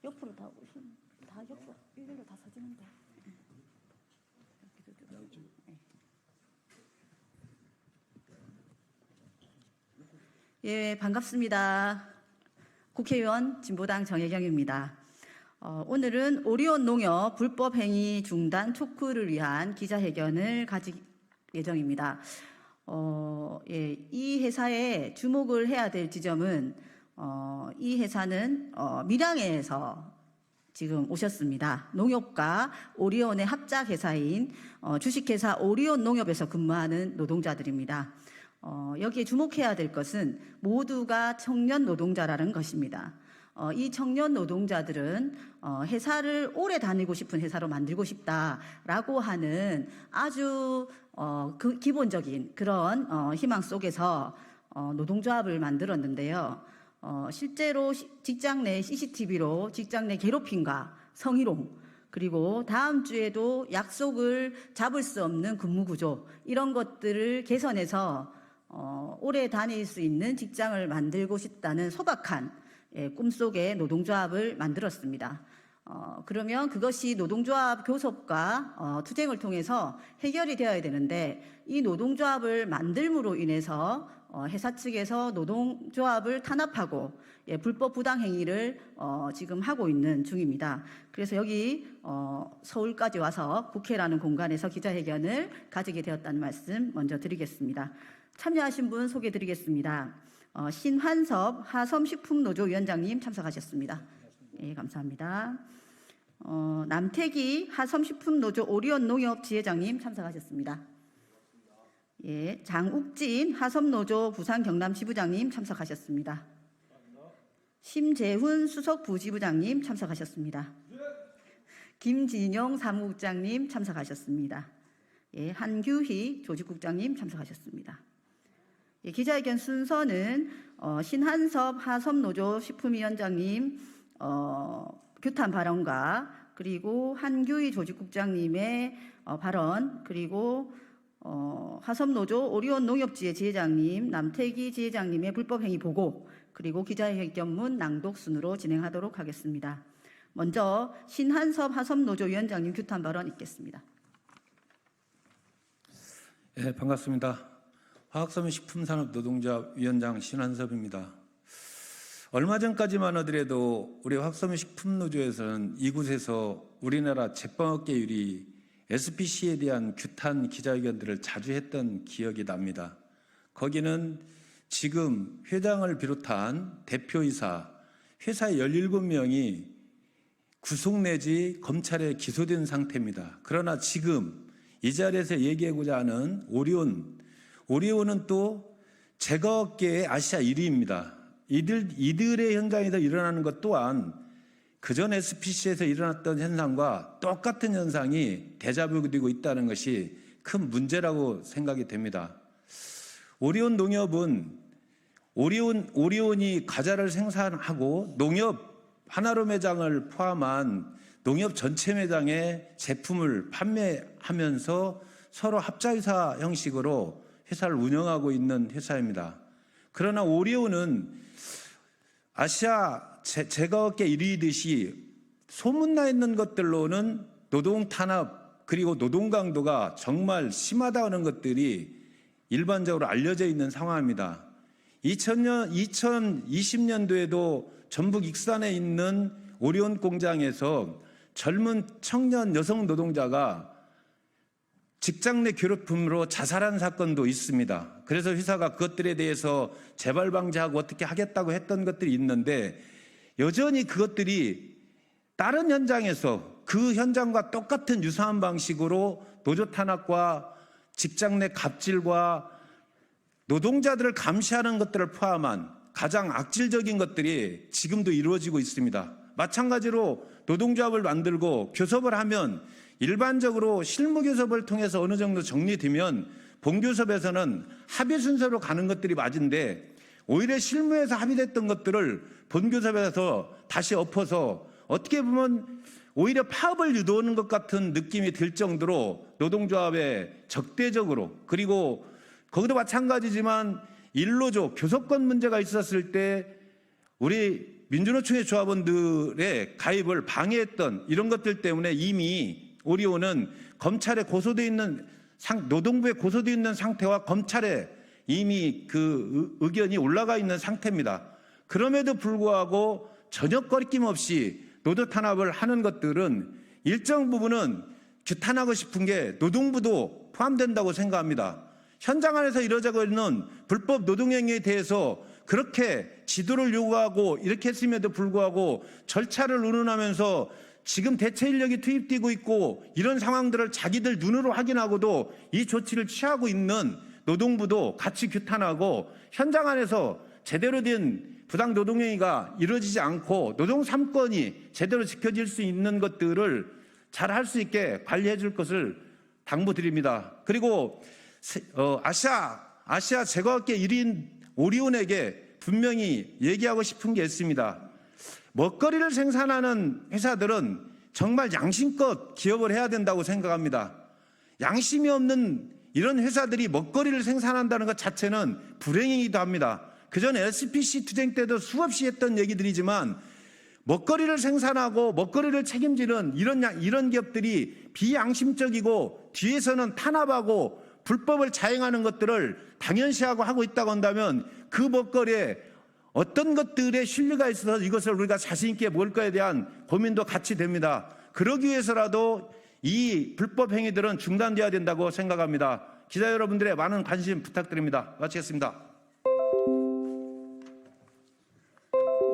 옆으로 다 오신, 다 옆으로 일렬로 다 서지는데. 예, 반갑습니다. 국회의원 진보당 정혜경입니다. 오늘은 오리온 농협 불법 행위 중단 촉구를 위한 기자회견을 가질 예정입니다. 이 회사에 주목을 해야 될 지점은 이 회사는 밀양에서 지금 오셨습니다. 농협과 오리온의 합작 회사인 주식회사 오리온 농협에서 근무하는 노동자들입니다. 여기에 주목해야 될 것은 모두가 청년 노동자라는 것입니다. 이 청년 노동자들은 회사를 오래 다니고 싶은 회사로 만들고 싶다라고 하는 아주 기본적인 그런 희망 속에서 노동조합을 만들었는데요. 실제로 직장 내 CCTV로 직장 내 괴롭힘과 성희롱, 그리고 다음 주에도 약속을 잡을 수 없는 근무 구조, 이런 것들을 개선해서 오래 다닐 수 있는 직장을 만들고 싶다는 소박한 꿈속의 노동조합을 만들었습니다. 그러면 그것이 노동조합 교섭과 투쟁을 통해서 해결이 되어야 되는데, 이 노동조합을 만들므로 인해서 회사 측에서 노동조합을 탄압하고 불법 부당행위를 지금 하고 있는 중입니다. 그래서 여기 서울까지 와서 국회라는 공간에서 기자회견을 가지게 되었다는 말씀 먼저 드리겠습니다. 참여하신 분 소개드리겠습니다. 신환섭 하섬식품노조 위원장님 참석하셨습니다. 예, 감사합니다. 남태기 하섬식품노조 오리온 농협 지회장님 참석하셨습니다. 예, 장욱진 하섬노조 부산 경남 지부장님 참석하셨습니다. 심재훈 수석 부지부장님 참석하셨습니다. 김진용 사무국장님 참석하셨습니다. 예, 한규희 조직국장님 참석하셨습니다. 예, 기자회견 순서는 신한섭 하섬노조 식품위원장님 규탄 발언과 그리고 한규희 조직국장님의 발언, 그리고 하섬노조 오리온 농협지회 지회장님 남태기 지회장님의 불법행위 보고, 그리고 기자회견문 낭독 순으로 진행하도록 하겠습니다. 먼저 신한섭 하섬노조 위원장님 규탄 발언 있겠습니다. 네, 반갑습니다. 화학섬유식품산업노동조합 위원장 신한섭입니다. 얼마 전까지만 하더라도 우리 화학섬유식품노조에서는 이곳에서 우리나라 제빵업계율이 SPC에 대한 규탄 기자회견들을 자주 했던 기억이 납니다. 거기는 지금 회장을 비롯한 대표이사, 회사의 17명이 구속 내지 검찰에 기소된 상태입니다. 그러나 지금 이 자리에서 얘기하고자 하는 오리온은 또 제과업계의 아시아 1위입니다. 이들의 현장에서 일어나는 것 또한 그전 SPC에서 일어났던 현상과 똑같은 현상이 데자뷰되고 있다는 것이 큰 문제라고 생각이 됩니다. 오리온 농협은 오리온이 과자를 생산하고 농협 하나로 매장을 포함한 농협 전체 매장에 제품을 판매하면서 서로 합작회사 형식으로 회사를 운영하고 있는 회사입니다. 그러나 오리온은 아시아 제과업계 1위듯이 소문나 있는 것들로는 노동 탄압 그리고 노동 강도가 정말 심하다는 것들이 일반적으로 알려져 있는 상황입니다. 2020년도에도 전북 익산에 있는 오리온 공장에서 젊은 청년 여성 노동자가 직장 내 괴롭힘으로 자살한 사건도 있습니다. 그래서 회사가 그것들에 대해서 재발 방지하고 어떻게 하겠다고 했던 것들이 있는데, 여전히 그것들이 다른 현장에서 그 현장과 똑같은 유사한 방식으로 노조 탄압과 직장 내 갑질과 노동자들을 감시하는 것들을 포함한 가장 악질적인 것들이 지금도 이루어지고 있습니다. 마찬가지로 노동조합을 만들고 교섭을 하면 일반적으로 실무교섭을 통해서 어느 정도 정리되면 본교섭에서는 합의 순서로 가는 것들이 맞은데, 오히려 실무에서 합의됐던 것들을 본교섭에서 다시 엎어서 어떻게 보면 오히려 파업을 유도하는 것 같은 느낌이 들 정도로 노동조합에 적대적으로, 그리고 거기도 마찬가지지만 일노조 교섭권 문제가 있었을 때 우리 민주노총의 조합원들의 가입을 방해했던 이런 것들 때문에 이미 오리온은 검찰에 고소되어 있는 노동부에 고소되어 있는 상태와 검찰에 이미 그 의견이 올라가 있는 상태입니다. 그럼에도 불구하고 전혀 꺼리낌 없이 노조 탄압을 하는 것들은 일정 부분은 규탄하고 싶은 게 노동부도 포함된다고 생각합니다. 현장 안에서 이루어지고 있는 불법 노동행위에 대해서 그렇게 지도를 요구하고 이렇게 했음에도 불구하고 절차를 운운하면서 지금 대체 인력이 투입되고 있고 이런 상황들을 자기들 눈으로 확인하고도 이 조치를 취하고 있는 노동부도 같이 규탄하고 현장 안에서 제대로 된 부당 노동행위가 이루어지지 않고 노동 3권이 제대로 지켜질 수 있는 것들을 잘 할 수 있게 관리해 줄 것을 당부드립니다. 그리고 아시아 제과업계 1인 오리온에게 분명히 얘기하고 싶은 게 있습니다. 먹거리를 생산하는 회사들은 정말 양심껏 기업을 해야 된다고 생각합니다. 양심이 없는 이런 회사들이 먹거리를 생산한다는 것 자체는 불행이기도 합니다. 그전 SPC 투쟁 때도 수없이 했던 얘기들이지만 먹거리를 생산하고 먹거리를 책임지는 이런 기업들이 비양심적이고 뒤에서는 탄압하고 불법을 자행하는 것들을 당연시하고 하고 있다고 한다면 그 먹거리에 어떤 것들의 신뢰가 있어서 이것을 우리가 자신 있게 먹을 거에 대한 고민도 같이 됩니다. 그러기 위해서라도 이 불법 행위들은 중단돼야 된다고 생각합니다. 기자 여러분들의 많은 관심 부탁드립니다. 마치겠습니다.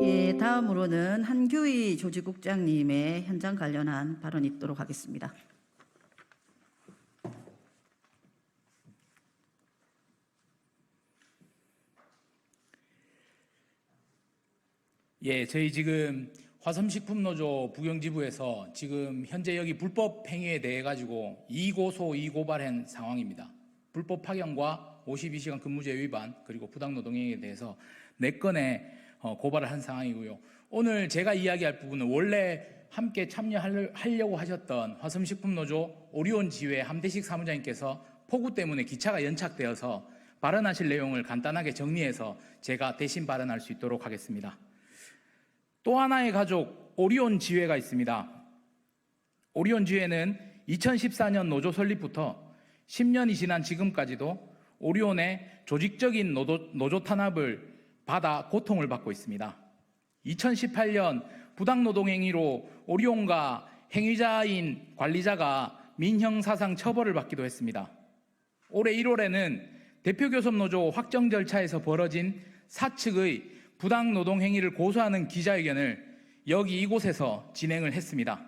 예, 다음으로는 한규희 조직국장님의 현장 관련한 발언이 있도록 하겠습니다. 예, 저희 지금 화섬식품노조 부경지부에서 지금 현재 여기 불법 행위에 대해 가지고 2고소 2고발한 상황입니다. 불법 파견과 52시간 근무제 위반 그리고 부당노동행위에 대해서 4건의 고발을 한 상황이고요. 오늘 제가 이야기할 부분은 원래 함께 참여하려고 하셨던 화섬식품노조 오리온 지회 함대식 사무장님께서 폭우 때문에 기차가 연착되어서 발언하실 내용을 간단하게 정리해서 제가 대신 발언할 수 있도록 하겠습니다. 또 하나의 가족 오리온 지회가 있습니다. 오리온 지회는 2014년 노조 설립부터 10년이 지난 지금까지도 오리온의 조직적인 노조 탄압을 받아 고통을 받고 있습니다. 2018년 부당노동행위로 오리온과 행위자인 관리자가 민형사상 처벌을 받기도 했습니다. 올해 1월에는 대표교섭노조 확정 절차에서 벌어진 사측의 부당노동행위를 고소하는 기자회견을 여기 이곳에서 진행을 했습니다.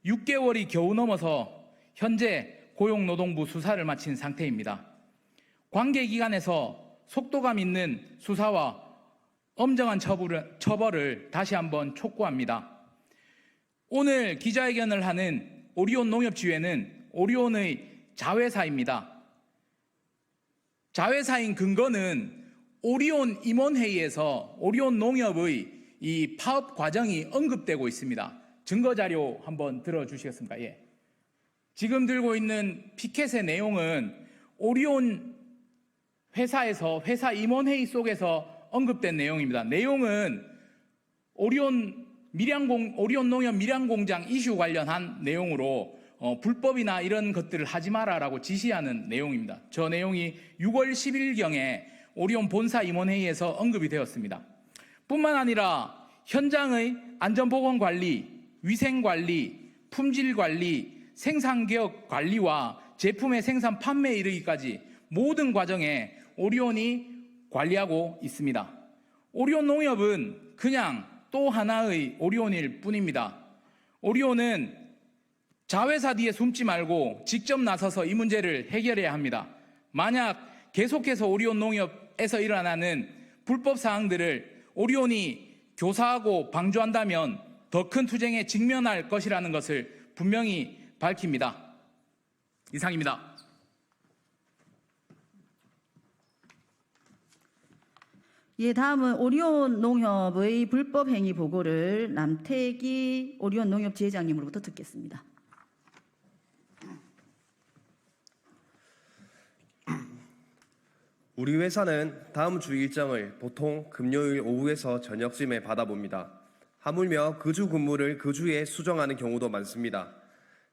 6개월이 겨우 넘어서 현재 고용노동부 수사를 마친 상태입니다. 관계기관에서 속도감 있는 수사와 엄정한 처벌을 다시 한번 촉구합니다. 오늘 기자회견을 하는 오리온 농협지회는 오리온의 자회사입니다. 자회사인 근거는 오리온 임원회의에서 오리온 농협의 이 파업 과정이 언급되고 있습니다. 증거자료 한번 들어주시겠습니까? 예. 지금 들고 있는 피켓의 내용은 오리온 회사에서 회사 임원회의 속에서 언급된 내용입니다. 내용은 오리온 농협 밀양공장 이슈 관련한 내용으로 불법이나 이런 것들을 하지 마라라고 지시하는 내용입니다. 저 내용이 6월 10일경에 오리온 본사 임원회의에서 언급이 되었습니다. 뿐만 아니라 현장의 안전보건관리, 위생관리, 품질관리, 생산기업 관리와 제품의 생산 판매에 이르기까지 모든 과정에 오리온이 관리하고 있습니다. 오리온 농협은 그냥 또 하나의 오리온일 뿐입니다. 오리온은 자회사 뒤에 숨지 말고 직접 나서서 이 문제를 해결해야 합니다. 만약 계속해서 오리온 농협에서 일어나는 불법 사항들을 오리온이 교사하고 방조한다면 더 큰 투쟁에 직면할 것이라는 것을 분명히 밝힙니다. 이상입니다. 예, 다음은 오리온 농협의 불법 행위 보고를 남태기 오리온 농협 지회장님으로부터 듣겠습니다. 우리 회사는 다음 주 일정을 보통 금요일 오후에서 저녁쯤에 받아봅니다. 하물며 그 주 근무를 그 주에 수정하는 경우도 많습니다.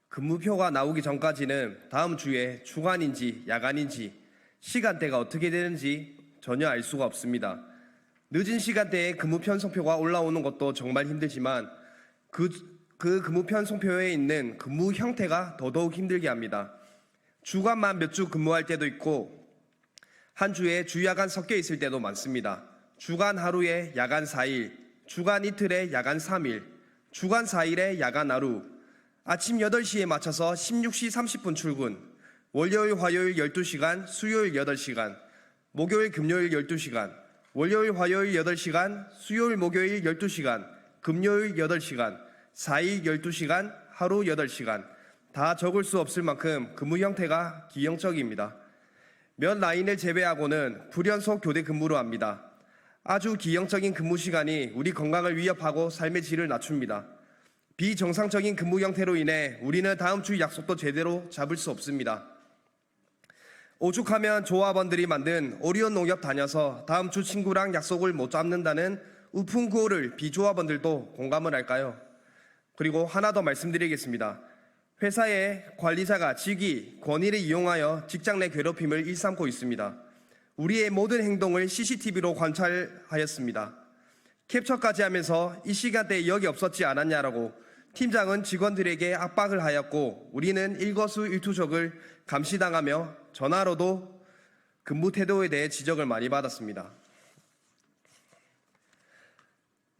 근무표가 나오기 전까지는 다음 주에 주간인지 야간인지 시간대가 어떻게 되는지 전혀 알 수가 없습니다. 늦은 시간대에 근무 편성표가 올라오는 것도 정말 힘들지만 그 근무 편성표에 있는 근무 형태가 더더욱 힘들게 합니다. 주간만 몇 주 근무할 때도 있고 한 주에 주야간 섞여 있을 때도 많습니다. 주간 하루에 야간 4일, 주간 이틀에 야간 3일, 주간 4일에 야간 하루, 아침 8시에 맞춰서 16시 30분 출근, 월요일 화요일 12시간, 수요일 8시간, 목요일 금요일 12시간, 월요일 화요일 8시간, 수요일 목요일 12시간, 금요일 8시간, 4일 12시간, 하루 8시간, 다 적을 수 없을 만큼 근무 형태가 기형적입니다. 몇 라인을 제외하고는 불연속 교대 근무로 합니다. 아주 기형적인 근무 시간이 우리 건강을 위협하고 삶의 질을 낮춥니다. 비정상적인 근무 형태로 인해 우리는 다음 주 약속도 제대로 잡을 수 없습니다. 오죽하면 조합원들이 만든 오리온 농협 다녀서 다음 주 친구랑 약속을 못 잡는다는 우픈 구호를 비조합원들도 공감을 할까요? 그리고 하나 더 말씀드리겠습니다. 회사의 관리자가 직위, 권위를 이용하여 직장 내 괴롭힘을 일삼고 있습니다. 우리의 모든 행동을 CCTV로 관찰하였습니다. 캡처까지 하면서 이 시간대에 여기 없었지 않았냐라고 팀장은 직원들에게 압박을 하였고 우리는 일거수일투족을 감시당하며 전화로도 근무 태도에 대해 지적을 많이 받았습니다.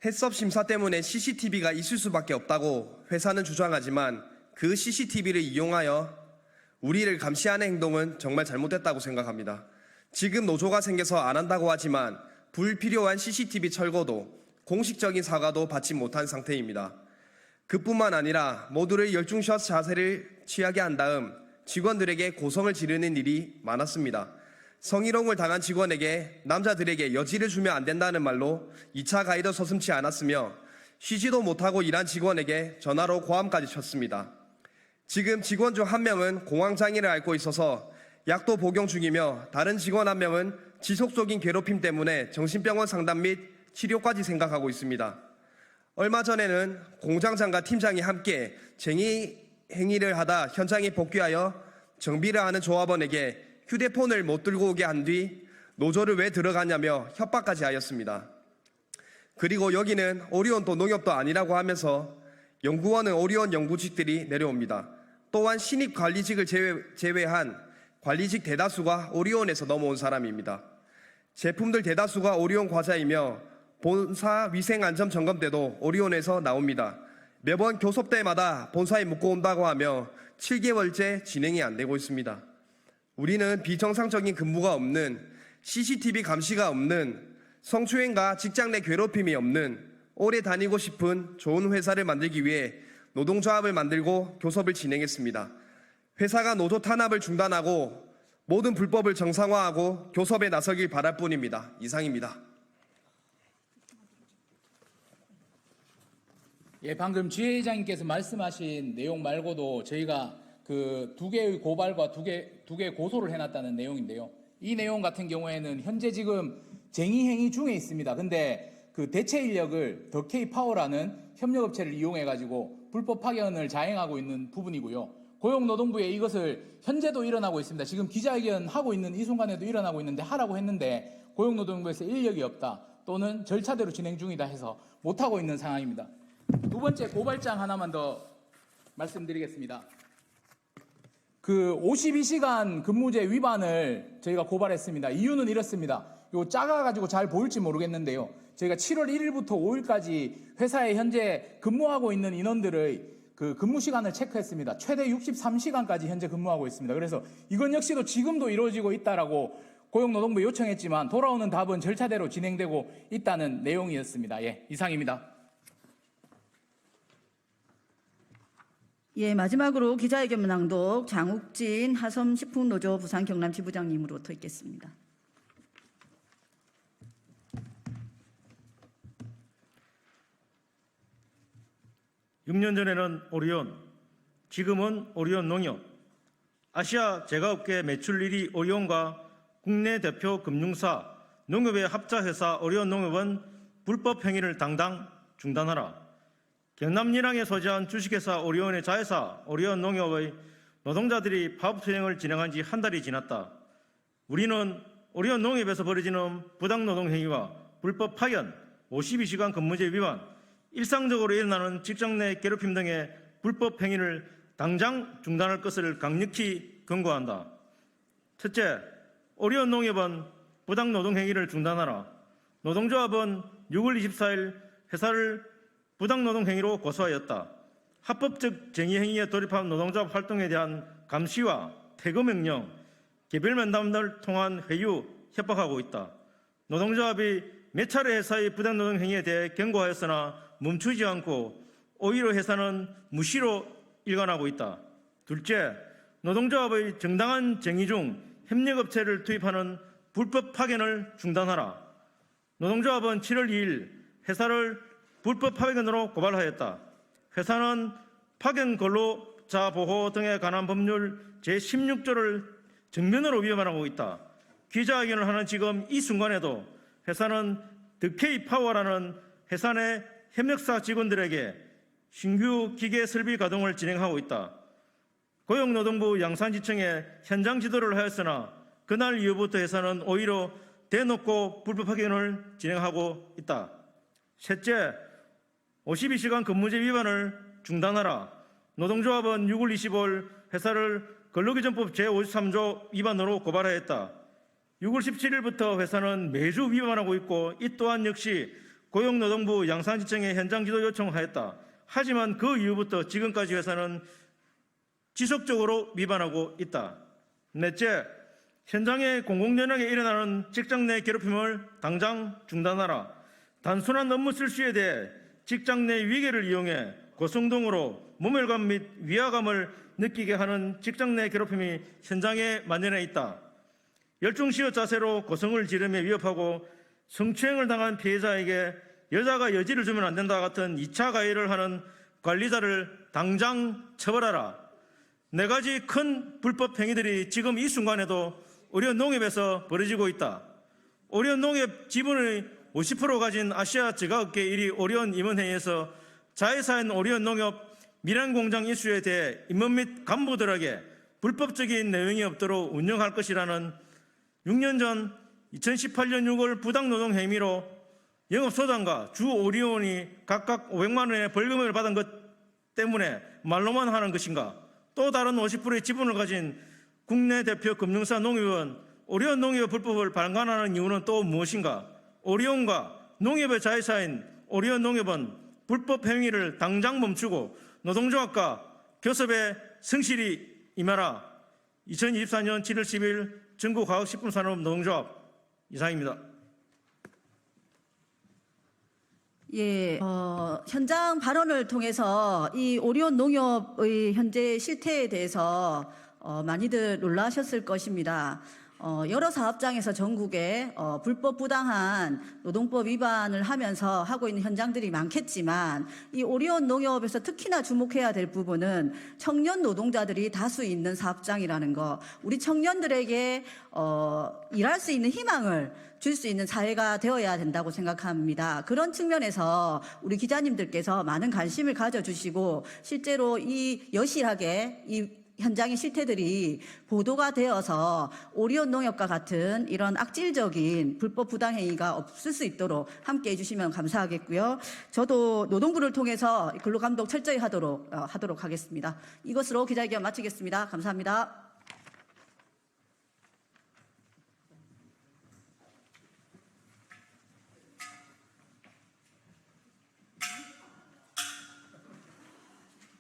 해썹 심사 때문에 CCTV가 있을 수밖에 없다고 회사는 주장하지만 그 CCTV를 이용하여 우리를 감시하는 행동은 정말 잘못됐다고 생각합니다. 지금 노조가 생겨서 안 한다고 하지만 불필요한 CCTV 철거도 공식적인 사과도 받지 못한 상태입니다. 그뿐만 아니라 모두를 열중셔서 자세를 취하게 한 다음 직원들에게 고성을 지르는 일이 많았습니다. 성희롱을 당한 직원에게 남자들에게 여지를 주면 안 된다는 말로 2차 가이드 서슴지 않았으며 쉬지도 못하고 일한 직원에게 전화로 고함까지 쳤습니다. 지금 직원 중 한 명은 공황장애를 앓고 있어서 약도 복용 중이며 다른 직원 한 명은 지속적인 괴롭힘 때문에 정신병원 상담 및 치료까지 생각하고 있습니다. 얼마 전에는 공장장과 팀장이 함께 쟁의 행위를 하다 현장에 복귀하여 정비를 하는 조합원에게 휴대폰을 못 들고 오게 한 뒤 노조를 왜 들어가냐며 협박까지 하였습니다. 그리고 여기는 오리온도 농협도 아니라고 하면서 연구원은 오리온 연구직들이 내려옵니다. 또한 신입 관리직을 제외한 관리직 대다수가 오리온에서 넘어온 사람입니다. 제품들 대다수가 오리온 과자이며 본사 위생안전 점검 때도 오리온에서 나옵니다. 매번 교섭 때마다 본사에 묻고 온다고 하며 7개월째 진행이 안 되고 있습니다. 우리는 비정상적인 근무가 없는, CCTV 감시가 없는, 성추행과 직장 내 괴롭힘이 없는 오래 다니고 싶은 좋은 회사를 만들기 위해 노동조합을 만들고 교섭을 진행했습니다. 회사가 노조 탄압을 중단하고 모든 불법을 정상화하고 교섭에 나서길 바랄 뿐입니다. 이상입니다. 예, 방금 지회장님께서 말씀하신 내용 말고도 저희가 그 2개의 고발과 2개 고소를 해놨다는 내용인데요. 이 내용 같은 경우에는 현재 지금 쟁의 행위 중에 있습니다. 근데 그 대체 인력을 더 K파워라는 협력업체를 이용해가지고 불법 파견을 자행하고 있는 부분이고요. 고용노동부에 이것을 현재도 일어나고 있습니다. 지금 기자회견 하고 있는 이 순간에도 일어나고 있는데 하라고 했는데 고용노동부에서 인력이 없다 또는 절차대로 진행 중이다 해서 못하고 있는 상황입니다. 두 번째 고발장 하나만 더 말씀드리겠습니다. 그 52시간 근무제 위반을 저희가 고발했습니다. 이유는 이렇습니다. 이거 작아가지고 잘 보일지 모르겠는데요. 저희가 7월 1일부터 5일까지 회사에 현재 근무하고 있는 인원들의 그 근무 시간을 체크했습니다. 최대 63시간까지 현재 근무하고 있습니다. 그래서 이건 역시도 지금도 이루어지고 있다라고 고용노동부에 요청했지만 돌아오는 답은 절차대로 진행되고 있다는 내용이었습니다. 예, 이상입니다. 예, 마지막으로 기자회견 낭독 장욱진 하섬식품노조 부산 경남 지부장님으로부터 있겠습니다. 육 년 전에는 오리온, 지금은 오리온 농협, 아시아 제과업계 매출 1위 오리온과 국내 대표 금융사 농협의 합자회사 오리온농협은 불법 행위를 당당 중단하라. 경남 밀양에 소재한 주식회사 오리온의 자회사 오리온농협의 노동자들이 파업 투쟁을 진행한 지 한 달이 지났다. 우리는 오리온농협에서 벌어지는 부당노동 행위와 불법 파견, 52시간 근무제 위반, 일상적으로 일어나는 직장 내 괴롭힘 등의 불법 행위를 당장 중단할 것을 강력히 권고한다. 첫째, 오리온농협은 부당노동 행위를 중단하라. 노동조합은 6월 24일 회사를 부당노동 행위로 고소하였다. 합법적 쟁의행위에 돌입한 노동조합 활동에 대한 감시와 퇴거명령, 개별 면담을 통한 회유, 협박하고 있다. 노동조합이 몇 차례 회사의 부당노동 행위에 대해 경고하였으나 멈추지 않고 오히려 회사는 무시로 일관하고 있다. 둘째, 노동조합의 정당한 쟁의 중 협력업체를 투입하는 불법 파견을 중단하라. 노동조합은 7월 2일 회사를 불법 파견으로 고발하였다. 회사는 파견 근로자 보호 등에 관한 법률 제16조를 정면으로 위반하고 있다. 기자회견을 하는 지금 이 순간에도 회사는 더케이 파워라는 회사 내 협력사 직원들에게 신규 기계 설비 가동을 진행하고 있다. 고용노동부 양산지청에 현장 지도를 하였으나 그날 이후부터 회사는 오히려 대놓고 불법 파견을 진행하고 있다. 셋째, 52시간 근무제 위반을 중단하라. 노동조합은 6월 25일 회사를 근로기준법 제53조 위반으로 고발하였다. 6월 17일부터 회사는 매주 위반하고 있고 이 또한 역시 고용노동부 양산지청에 현장 지도 요청하였다. 하지만 그 이후부터 지금까지 회사는 지속적으로 위반하고 있다. 넷째, 현장의 공공연하게 일어나는 직장 내 괴롭힘을 당장 중단하라. 단순한 업무 실수에 대해 직장 내 위계를 이용해 고성동으로 모멸감 및 위화감을 느끼게 하는 직장 내 괴롭힘이 현장에 만연해 있다. 열중시효 자세로 고성을 지르며 위협하고 성추행을 당한 피해자에게 여자가 여지를 주면 안 된다 같은 2차 가해를 하는 관리자를 당장 처벌하라. 네 가지 큰 불법 행위들이 지금 이 순간에도 오리온농협에서 벌어지고 있다. 오리온농협 지분의 50% 가진 아시아 제과업계 1위 오리온 임원회의에서 자회사인 오리온농협 밀양공장 이슈에 대해 임원 및 간부들에게 불법적인 내용이 없도록 운영할 것이라는 6년 전 2018년 6월 부당노동 혐의로 영업소장과 주 오리온이 각각 500만 원의 벌금을 받은 것 때문에 말로만 하는 것인가? 또 다른 50%의 지분을 가진 국내 대표 금융사 농협은 오리온 농협 불법을 방관하는 이유는 또 무엇인가? 오리온과 농협의 자회사인 오리온 농협은 불법 행위를 당장 멈추고 노동조합과 교섭에 성실히 임하라. 2024년 7월 10일 전국과학식품산업 노동조합 이상입니다. 예, 현장 발언을 통해서 이 오리온 농협의 현재 실태에 대해서 많이들 놀라셨을 것입니다. 여러 사업장에서 전국에 불법 부당한 노동법 위반을 하면서 하고 있는 현장들이 많겠지만 이 오리온 농협에서 특히나 주목해야 될 부분은 청년 노동자들이 다수 있는 사업장이라는 거, 우리 청년들에게 일할 수 있는 희망을 줄 수 있는 사회가 되어야 된다고 생각합니다. 그런 측면에서 우리 기자님들께서 많은 관심을 가져주시고 실제로 이 여실하게 이 현장의 실태들이 보도가 되어서 오리온 농협과 같은 이런 악질적인 불법 부당행위가 없을 수 있도록 함께 해주시면 감사하겠고요. 저도 노동부를 통해서 근로감독 철저히 하도록 하겠습니다. 이것으로 기자회견 마치겠습니다. 감사합니다.